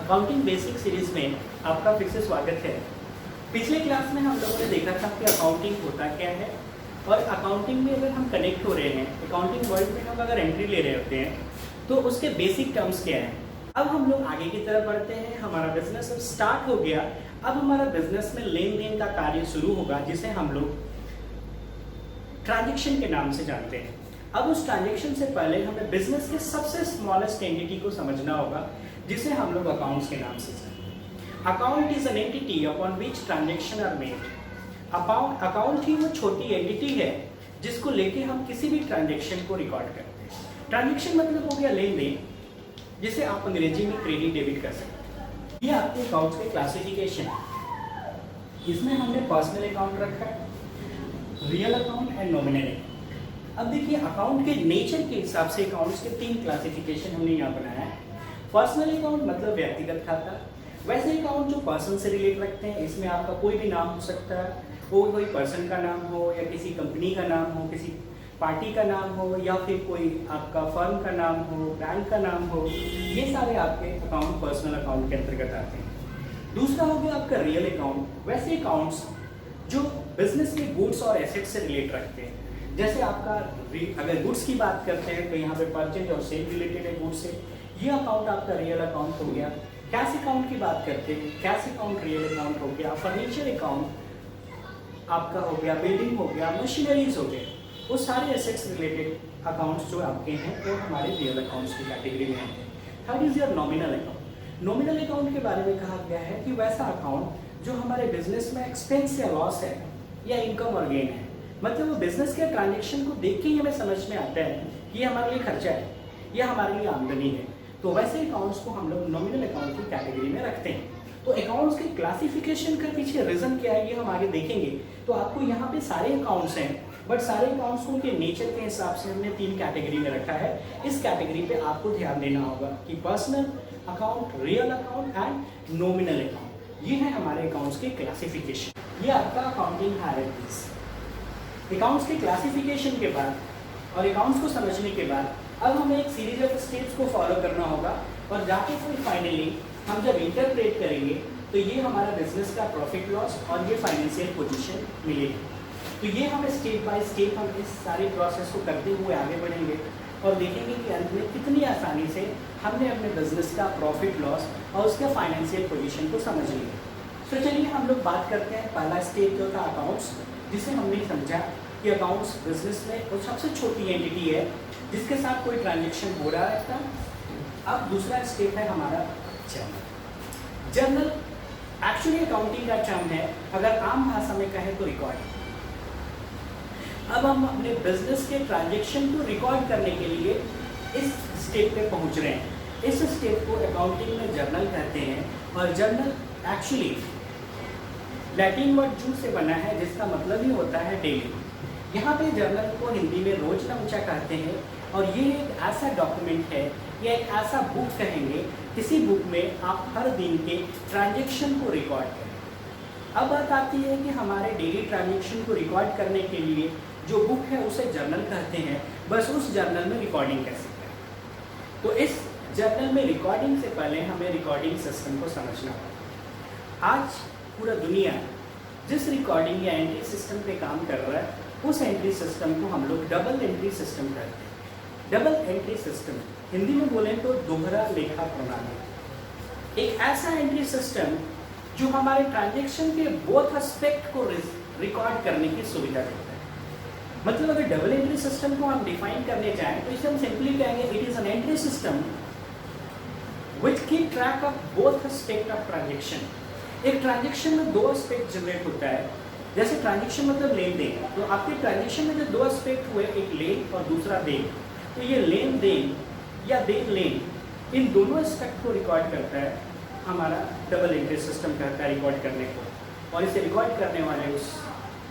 Accounting basic series में आपका फिर से स्वागत है। पिछले क्लास में हम लोगों ने देखा था कि अकाउंटिंग होता क्या है और अकाउंटिंग में अगर हम कनेक्ट हो रहे हैं, अकाउंटिंग वर्ल्ड में हम अगर एंट्री ले रहे होते हैं तो उसके बेसिक टर्म्स क्या हैं। अब हम लोग आगे की तरफ बढ़ते हैं। हमारा बिजनेस अब स्टार्ट हो गया। अब हमारा बिजनेस में लेन देन का कार्य शुरू होगा जिसे हम लोग ट्रांजेक्शन के नाम से जानते हैं। अब उस ट्रांजेक्शन से पहले हमें बिजनेस के सबसे स्मॉलेस्ट एंटिटी को समझना होगा जिसे हम लोग अकाउंट्स के नाम से जानते हैं। Account is an entity upon which transaction are made. Account ही वो छोटी एंटिटी है जिसको लेके हम किसी भी ट्रांजेक्शन को रिकॉर्ड करते हैं। ट्रांजेक्शन मतलब हो गया लेन देन, जिसे आप अंग्रेजी में क्रेडिट डेबिट कर सकते हैं। ये आपके अकाउंट्स के क्लासिफिकेशन है। इसमें हमने पर्सनल अकाउंट रखा है, real account and nominal account. अब देखिए अकाउंट के नेचर के हिसाब से अकाउंट्स के 3 क्लासिफिकेशन हमने यहाँ बनाया है। पर्सनल अकाउंट मतलब व्यक्तिगत खाता, वैसे अकाउंट जो पर्सन से रिलेट रखते हैं। इसमें आपका कोई भी नाम हो सकता है, वो कोई पर्सन का नाम हो या किसी कंपनी का नाम हो, किसी पार्टी का नाम हो या फिर कोई आपका फर्म का नाम हो, बैंक का नाम हो। ये सारे आपके अकाउंट पर्सनल अकाउंट के अंतर्गत आते हैं। दूसरा हो गया आपका रियल अकाउंट। वैसे अकाउंट्स जो बिजनेस के गुड्स और एसेट्स से रिलेट रखते हैं। जैसे आपका अगर गुड्स की बात करते हैं तो यहाँ पे परचेज और सेल रिलेटेड है गुड्स से, ये अकाउंट आपका रियल अकाउंट हो गया। कैश अकाउंट की बात करते हैं, कैश अकाउंट रियल अकाउंट हो गया। फर्नीचर अकाउंट आपका हो गया, बिल्डिंग हो गया, मशीनरीज हो गए। वो सारे एसेट्स रिलेटेड अकाउंट्स जो आपके हैं वो हमारे रियल अकाउंट्स की कैटेगरी में आते हैं। Third is your nominal account. Nominal account के बारे में कहा गया है कि वैसा अकाउंट जो हमारे बिजनेस में एक्सपेंस या लॉस है या इनकम और गेन है। मतलब वो बिजनेस के ट्रांजेक्शन को देख के ही हमें समझ में आता है कि ये हमारे लिए खर्चा है या हमारे लिए आमदनी है। तो वैसे अकाउंट्स को हम लोग नॉमिनल अकाउंट की कैटेगरी में रखते हैं। तो अकाउंट्स के क्लासिफिकेशन के पीछे रीजन क्या है ये हम आगे देखेंगे। तो आपको यहाँ पे सारे अकाउंट्स हैं, बट सारे अकाउंट्स को के नेचर के हिसाब से हमने 3 कैटेगरी में रखा है। इस कैटेगरी पे आपको ध्यान देना होगा कि personal account, real account and nominal account, ये है हमारे अकाउंट्स के क्लासिफिकेशन। ये आपका अकाउंटिंग हायरार्कीज। अकाउंट्स के क्लासिफिकेशन के बाद और अकाउंट्स को समझने के बाद अब हमें एक सीरीज ऑफ स्टेप्स को फॉलो करना होगा और जाके फिर फाइनली हम जब इंटरप्रेट करेंगे तो ये हमारा बिजनेस का प्रॉफिट लॉस और ये फाइनेंशियल पोजीशन मिलेगी। तो ये हमें स्टेप बाय स्टेप हम इस सारे प्रोसेस को करते हुए आगे बढ़ेंगे और देखेंगे कि अंत में कितनी आसानी से हमने अपने बिजनेस का प्रॉफिट लॉस और उसके फाइनेंशियल पोजीशन को समझ लिया। तो चलिए हम लोग बात करते हैं। पहला स्टेप जो था अकाउंट्स, जिसे हमने समझा कि अकाउंट्स बिजनेस में वो सबसे छोटी एंटिटी है जिसके साथ कोई ट्रांजेक्शन हो रहा है। अब दूसरा स्टेप है हमारा जर्नल। जर्नल एक्चुअली अकाउंटिंग का टर्म है, अगर आम भाषा में कहें तो रिकॉर्डिंग। अब हम अपने बिजनेस के ट्रांजेक्शन को रिकॉर्ड करने के लिए इस स्टेप पे पहुंच रहे हैं। इस स्टेप को अकाउंटिंग में जर्नल कहते हैं और जर्नल एक्चुअली लैटिन वर्ड जू से बना है जिसका मतलब ही होता है डेली। यहाँ पे जर्नल को हिंदी में रोजनामचा कहते हैं और ये एक ऐसा डॉक्यूमेंट है या एक ऐसा बुक कहेंगे, किसी बुक में आप हर दिन के ट्रांजेक्शन को रिकॉर्ड करें। अब बात आती है कि हमारे डेली ट्रांजेक्शन को रिकॉर्ड करने के लिए जो बुक है उसे जर्नल कहते हैं। बस उस जर्नल में रिकॉर्डिंग कैसे करें, तो इस जर्नल में रिकॉर्डिंग से पहले हमें रिकॉर्डिंग सिस्टम को समझना होगा। आज पूरा दुनिया जिस रिकॉर्डिंग या एंट्री सिस्टम पे काम कर रहा है उस एंट्री सिस्टम को हम लोग डबल एंट्री सिस्टम कहते हैं। डबल एंट्री सिस्टम हिंदी में बोलें तो दोहरा लेखा प्रणाली। एक ऐसा एंट्री सिस्टम जो हमारे ट्रांजेक्शन के बोथ एस्पेक्ट को रिकॉर्ड करने की सुविधा देता है। मतलब अगर डबल एंट्री सिस्टम को हम डिफाइन करने जाएं तो इसे हम सिंपली कहेंगे it is an entry system which keep track of both aspect of transaction. एक ट्रांजेक्शन में 2 एस्पेक्ट जनरेट होता है। जैसे ट्रांजेक्शन मतलब लेन देन, तो आपके ट्रांजेक्शन में जो 2 एस्पेक्ट हुए, एक लेन और दूसरा देन, तो ये लेन देन या देन लेन, इन दोनों एस्पेक्ट को रिकॉर्ड करता है हमारा डबल एंट्री सिस्टम कहता है रिकॉर्ड करने को। और इसे रिकॉर्ड करने वाले उस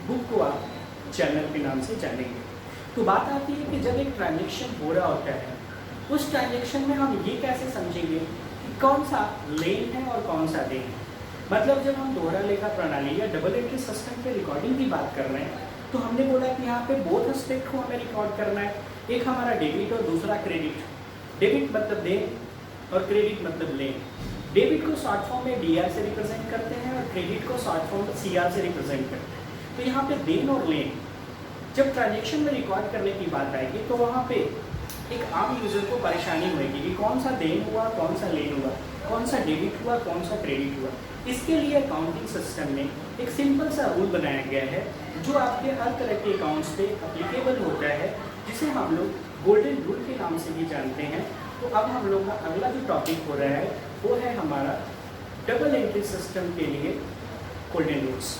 बुक को आप जर्नल के नाम से जानेंगे। तो बात आती है कि जब एक ट्रांजेक्शन हो रहा होता है उस ट्रांजेक्शन में हम ये कैसे समझेंगे कि कौन सा लेन है और कौन सा देन है। मतलब जब हम दोहरा लेखा प्रणाली या डबल एंट्री सिस्टम पे रिकॉर्डिंग की बात कर रहे हैं तो हमने बोला कि यहाँ पे बोथ एस्पेक्ट को हमें रिकॉर्ड करना है। एक हमारा डेबिट और दूसरा क्रेडिट। डेबिट मतलब देन और क्रेडिट मतलब लेन। डेबिट को शॉर्ट फॉर्म में DR से रिप्रेजेंट करते हैं और क्रेडिट को शॉर्ट फॉर्म में CR से रिप्रेजेंट करते हैं। तो यहाँ पे देन और लेन जब ट्रांजेक्शन में रिकॉर्ड करने की बात आएगी तो वहाँ पे एक आम यूजर को परेशानी होगी कि कौन सा देन हुआ, कौन सा लेन हुआ, कौन सा डेबिट हुआ, कौन सा क्रेडिट हुआ। इसके लिए अकाउंटिंग सिस्टम में एक सिंपल सा रूल बनाया गया है जो आपके हर तरह के अकाउंट्स पे अप्लीकेबल होता है, जिसे हम लोग गोल्डन रूल के नाम से भी जानते हैं। तो अब हम लोग का अगला जो टॉपिक हो रहा है वो है हमारा डबल एंट्री सिस्टम के लिए गोल्डन रूल्स।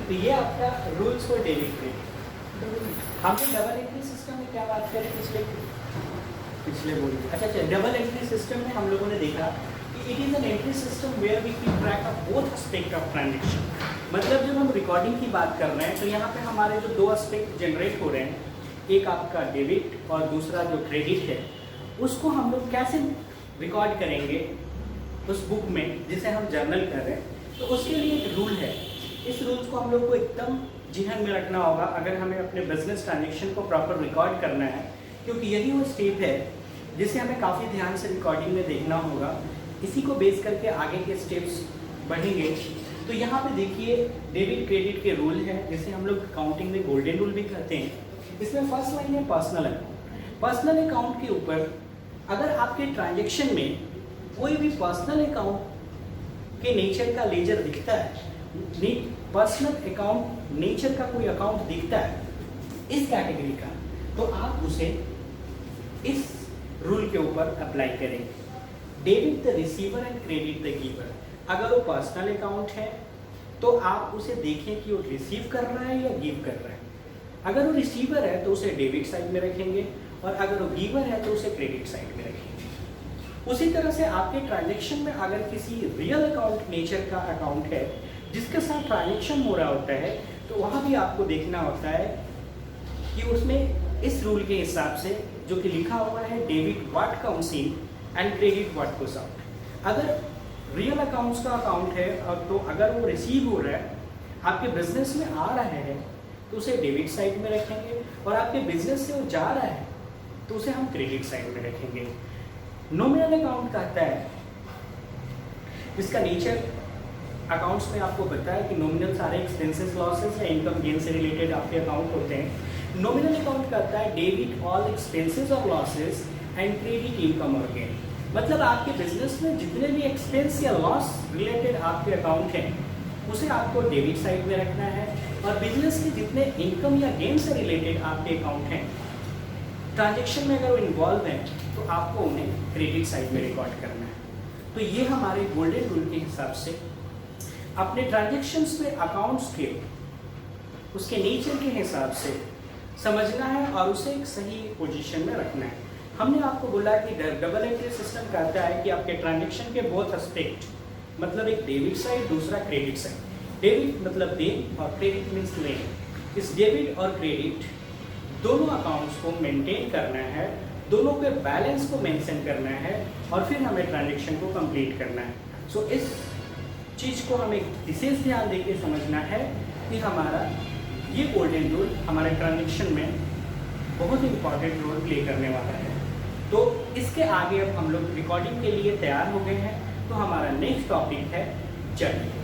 तो ये आपका रूल्स फॉर डेबिट क्रेडिट। हमने डबल एंट्री सिस्टम में क्या बात करी पिछले बोलिए। अच्छा, डबल एंट्री सिस्टम में हम लोगों ने देखा कि it is an entry system where we keep track of both aspect of transaction. मतलब जब हम रिकॉर्डिंग की बात कर रहे हैं तो यहाँ पे हमारे जो दो एस्पेक्ट जनरेट हो रहे हैं, एक आपका डेबिट और दूसरा जो क्रेडिट है, उसको हम लोग कैसे रिकॉर्ड करेंगे उस बुक में जिसे हम जर्नल कर रहे हैं। तो उसके लिए एक रूल है। इस रूल्स को हम लोग को एकदम ज़हन में रखना होगा अगर हमें अपने बिजनेस ट्रांजेक्शन को प्रॉपर रिकॉर्ड करना है, क्योंकि यही वो स्टेप है जिसे हमें काफ़ी ध्यान से रिकॉर्डिंग में देखना होगा। इसी को बेस करके आगे के स्टेप्स बढ़ेंगे। तो यहाँ पे देखिए डेबिट क्रेडिट के रूल हैं जिसे हम लोग अकाउंटिंग में गोल्डन रूल भी कहते हैं। इसमें फर्स्ट लाइन है पर्सनल अकाउंट। पर्सनल अकाउंट के ऊपर अगर आपके ट्रांजेक्शन में कोई भी पर्सनल अकाउंट के नेचर का लेजर दिखता है, पर्सनल अकाउंट नेचर का कोई अकाउंट दिखता है इस कैटेगरी का, तो आप उसे इस रूल के ऊपर अप्लाई करेंगे। Debit the receiver and credit the giver. अगर वो पर्सनल अकाउंट है तो आप उसे देखें कि वो रिसीव कर रहा है या गिव कर रहा है। अगर वो रिसीवर है तो उसे डेबिट साइड में रखेंगे और अगर वो गिवर है तो उसे क्रेडिट साइड में रखेंगे। उसी तरह से आपके ट्रांजेक्शन में अगर किसी रियल अकाउंट नेचर का अकाउंट है जिसके साथ ट्रांजेक्शन हो रहा होता है, तो वहाँ भी आपको देखना होता है कि उसमें इस रूल के हिसाब से जो कि लिखा हुआ है debit what comes in and credit what goes out. अगर रियल अकाउंट्स का अकाउंट है और तो अगर वो रिसीव हो रहा है, आपके बिजनेस में आ रहा है तो उसे डेबिट साइड में रखेंगे, और आपके बिजनेस से वो जा रहा है तो उसे हम क्रेडिट साइड में रखेंगे। नॉमिनल अकाउंट कहता है, इसका नेचर अकाउंट्स में आपको बताया कि नॉमिनल सारे एक्सपेंसेस लॉसेस या इनकम गेन से रिलेटेड आपके अकाउंट होते हैं। नॉमिनल अकाउंट कहता है डेबिट ऑल एक्सपेंसेस और लॉसेस एंड क्रेडिट इनकम और गेन। मतलब आपके बिजनेस में जितने भी एक्सपेंस या लॉस रिलेटेड आपके अकाउंट हैं उसे आपको डेबिट साइड में रखना है, और बिजनेस के जितने इनकम या गेन से रिलेटेड आपके अकाउंट हैं, ट्रांजेक्शन में अगर वो इन्वॉल्व हैं तो आपको उन्हें क्रेडिट साइड में रिकॉर्ड करना है। तो ये हमारे गोल्डन रूल के हिसाब से अपने ट्रांजेक्शन्स में अकाउंट्स के उसके नेचर के हिसाब से समझना है और उसे एक सही पोजीशन में रखना है। हमने आपको बोला कि डबल एंट्री सिस्टम कहता है कि आपके ट्रांजेक्शन के बोथ एस्पेक्ट, मतलब एक डेबिट साइड दूसरा क्रेडिट साइड। डेबिट मतलब देन और क्रेडिट मीन्स लेन। इस डेबिट और क्रेडिट दोनों अकाउंट्स को मेंटेन करना है, दोनों के बैलेंस को मेंशन करना है और फिर हमें ट्रांजेक्शन को कंप्लीट करना है। सो इस चीज़ को हमें विशेष ध्यान देके समझना है कि हमारा ये गोल्डन रूल हमारे ट्रांजेक्शन में बहुत इंपॉर्टेंट रोल प्ले करने वाला है। तो इसके आगे अब हम लोग रिकॉर्डिंग के लिए तैयार हो गए हैं। तो हमारा नेक्स्ट टॉपिक है जर्नल।